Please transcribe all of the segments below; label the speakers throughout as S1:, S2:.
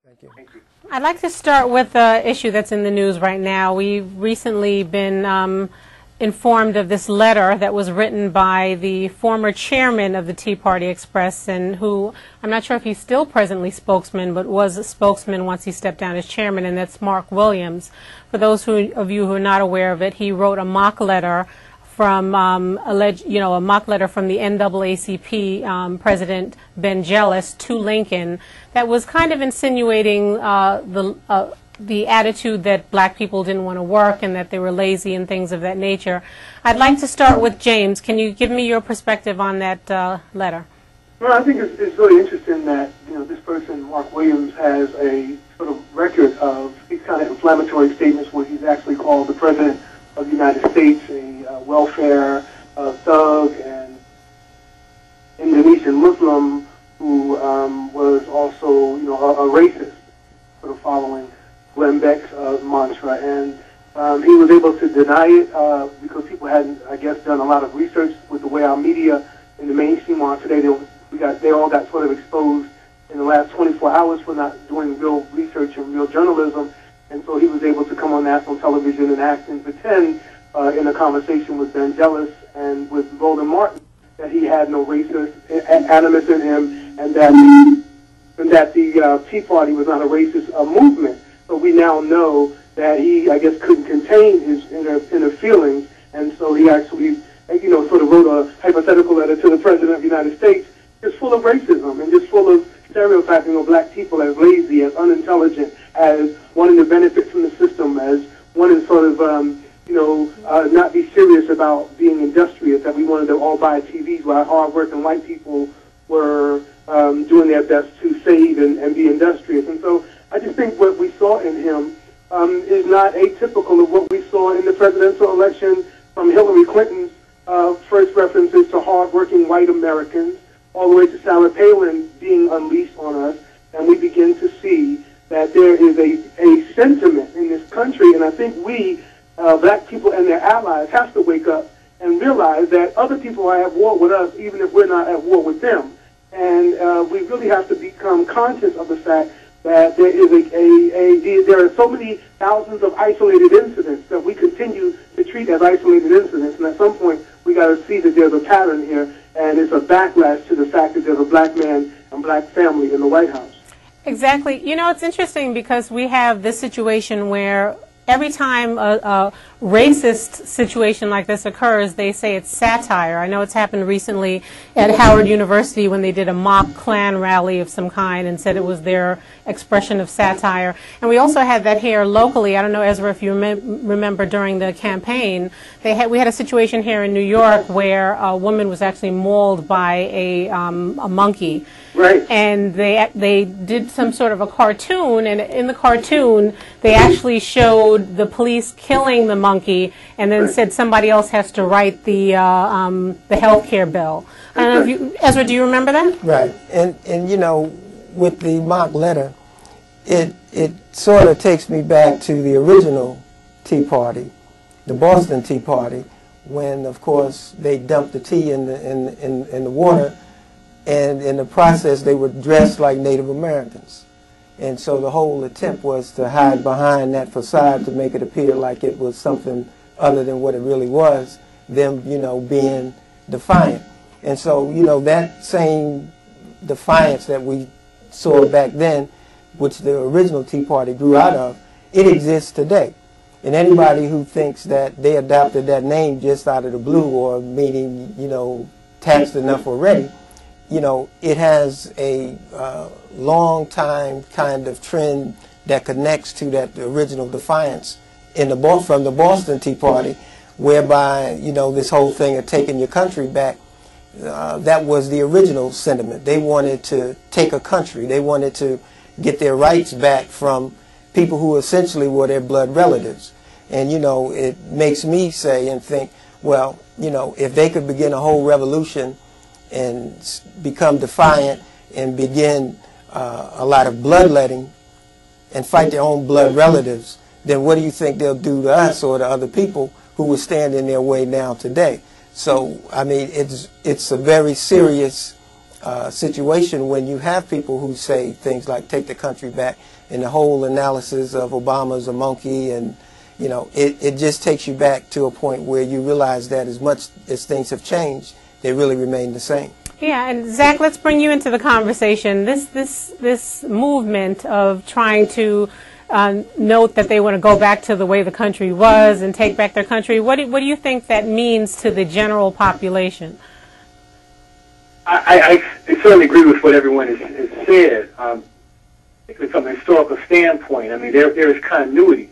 S1: Thank you.
S2: I'd like to start with the issue that's in the news right now. We've recently been informed of this letter that was written by the former chairman of the Tea Party Express, and who, I'm not sure if he's still presently spokesman, but was a spokesman once he stepped down as chairman, and that's Mark Williams. For those of you who are not aware of it, he wrote a mock letter from a mock letter from the NAACP President Ben Jealous to Lincoln that was kind of insinuating the attitude that black people didn't want to work and that they were lazy and things of that nature. I'd like to start with James. Can you give me your perspective on that letter?
S3: Well, I think it's really interesting that this person, Mark Williams, has a sort of record of these kind of inflammatory statements where he's actually called the President of the United States a welfare thug and Indonesian Muslim who was also a racist, sort of following Glenn Beck's mantra, and he was able to deny it because people hadn't, I guess, done a lot of research with the way our media in the mainstream are today. They all got sort of exposed in the last 24 hours for not doing real research and real journalism, and so he was able to come on national television and act and pretend in a conversation with Ben Jealous and with Roland Martin that he had no racist animus in him, and that the Tea Party was not a racist movement. So we now know that he, I guess, couldn't contain his inner feelings, and so he actually, sort of wrote a hypothetical letter to the President of the United States, just full of racism and just full of stereotyping of black people as lazy, as unintelligent, as wanting to benefit from the system, as wanting to sort of, not be serious about being industrious, that we wanted to all buy TVs while hard-working white people were doing their best to save and be industrious. And so I just think what we saw in him is not atypical of what we saw in the presidential election from Hillary Clinton's first references to hard-working white Americans all the way to Sarah Palin being unleashed on us. And we begin to see that there is a sentiment in this country, and I think we, black people and their allies, have to wake up and realize that other people are at war with us, even if we're not at war with them. And we really have to become conscious of the fact that there is there are so many thousands of isolated incidents that we continue to treat as isolated incidents, and at some point we got to see that there's a pattern here, and it's a backlash to the fact that there's a black man and black family in the White House.
S2: Exactly. It's interesting because we have this situation where every time a racist situation like this occurs, they say it's satire. I know it's happened recently at Howard University when they did a mock Klan rally of some kind and said it was their expression of satire. And we also had that here locally. I don't know, Ezra, if you remember during the campaign, we had a situation here in New York where a woman was actually mauled by a monkey.
S3: Right.
S2: And they did some sort of a cartoon, and in the cartoon they actually showed the police killing the monkey, and then said somebody else has to write the health care bill. I don't know if you, Ezra, do you remember that?
S1: Right. And with the mock letter, it sort of takes me back to the original Tea Party, the Boston Tea Party, when of course they dumped the tea in the water. And in the process, they were dressed like Native Americans. And so the whole attempt was to hide behind that facade to make it appear like it was something other than what it really was, them, being defiant. And so, that same defiance that we saw back then, which the original Tea Party grew out of, it exists today. And anybody who thinks that they adopted that name just out of the blue, or meaning, taxed enough already, it has a long time kind of trend that connects to that original defiance from the Boston Tea Party, whereby, this whole thing of taking your country back, that was the original sentiment. They wanted to take a country. They wanted to get their rights back from people who essentially were their blood relatives. And, it makes me say and think, well, if they could begin a whole revolution and become defiant and begin a lot of bloodletting and fight their own blood relatives, then what do you think they'll do to us or to other people who would stand in their way now today? So, I mean, it's a very serious situation when you have people who say things like "take the country back," and the whole analysis of Obama's a monkey, and you know, it just takes you back to a point where you realize that as much as things have changed, they really remain the same.
S2: Yeah, and Zach, let's bring you into the conversation. This movement of trying to note that they want to go back to the way the country was and take back their country. What do you think that means to the general population?
S4: I certainly agree with what everyone has said, particularly from a historical standpoint. I mean, there is continuity.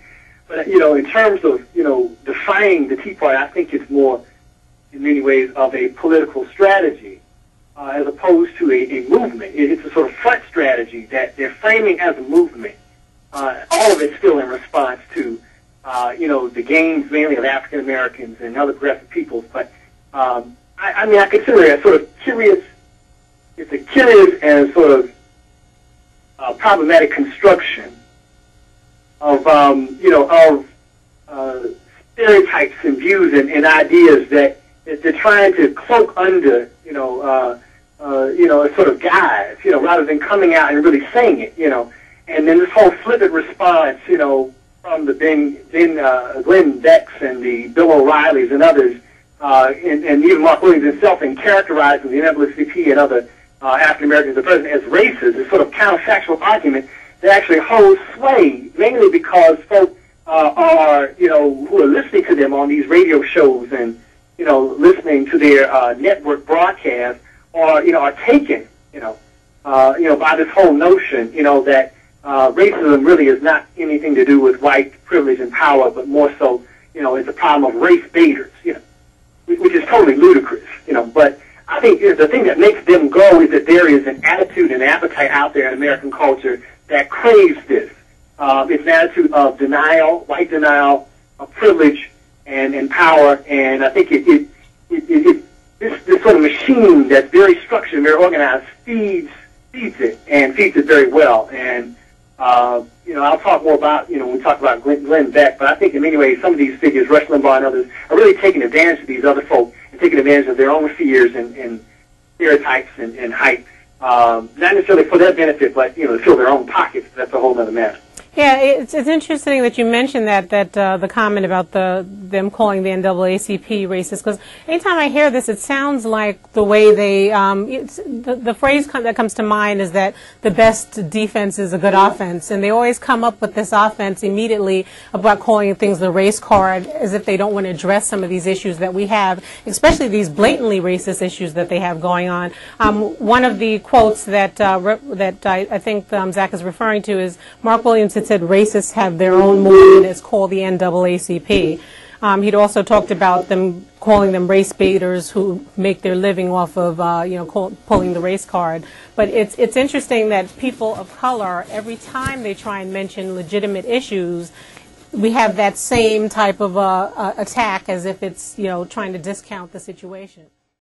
S4: But, you know, in terms of, you know, defining the Tea Party, I think it's more, in many ways, of a political strategy as opposed to a movement. It's a sort of front strategy that they're framing as a movement. All of it's still in response to, you know, the gains mainly of African Americans and other progressive peoples. But, I mean, I consider it a sort of curious, it's a curious and sort of problematic construction of, you know, of stereotypes and views and ideas that they're trying to cloak under, you know, a sort of guise, you know, rather than coming out and really saying it, you know. And then this whole flippant response, you know, from the Glenn Becks and the Bill O'Reillys and others, and even Mark Williams himself, in characterizing the NAACP and other African Americans, the president, as racist, is sort of counterfactual argument that actually holds sway, mainly because folks are, you know, who are listening to them on these radio shows and, you know, listening to their network broadcasts, or, you know, are taken, you know, by this whole notion, you know, that racism really is not anything to do with white privilege and power, but more so, you know, it's a problem of race baiters, you know, which is totally ludicrous, you know. But I think the thing that makes them go is that there is an attitude and appetite out there in American culture that craves this. It's an attitude of denial, white denial, of privilege and power, and I think this sort of machine that's very structured and very organized feeds it, and feeds it very well. And you know, I'll talk more about, you know, when we talk about Glenn Beck, but I think in many ways some of these figures, Rush Limbaugh and others, are really taking advantage of these other folk and taking advantage of their own fears and stereotypes and hype, not necessarily for their benefit, but, you know, to fill their own pockets. That's a whole other matter.
S2: Yeah, it's interesting that you mentioned that the comment about them calling the NAACP racist, because anytime I hear this, it sounds like the way they the phrase that comes to mind is that the best defense is a good offense, and they always come up with this offense immediately about calling things the race card, as if they don't want to address some of these issues that we have, especially these blatantly racist issues that they have going on. One of the quotes that I think Zach is referring to is Mark Williams had said racists have their own movement. It's called the NAACP. He'd also talked about them calling them race baiters who make their living off of you know, pulling the race card. But it's interesting that people of color, every time they try and mention legitimate issues, we have that same type of attack, as if it's, you know, trying to discount the situation.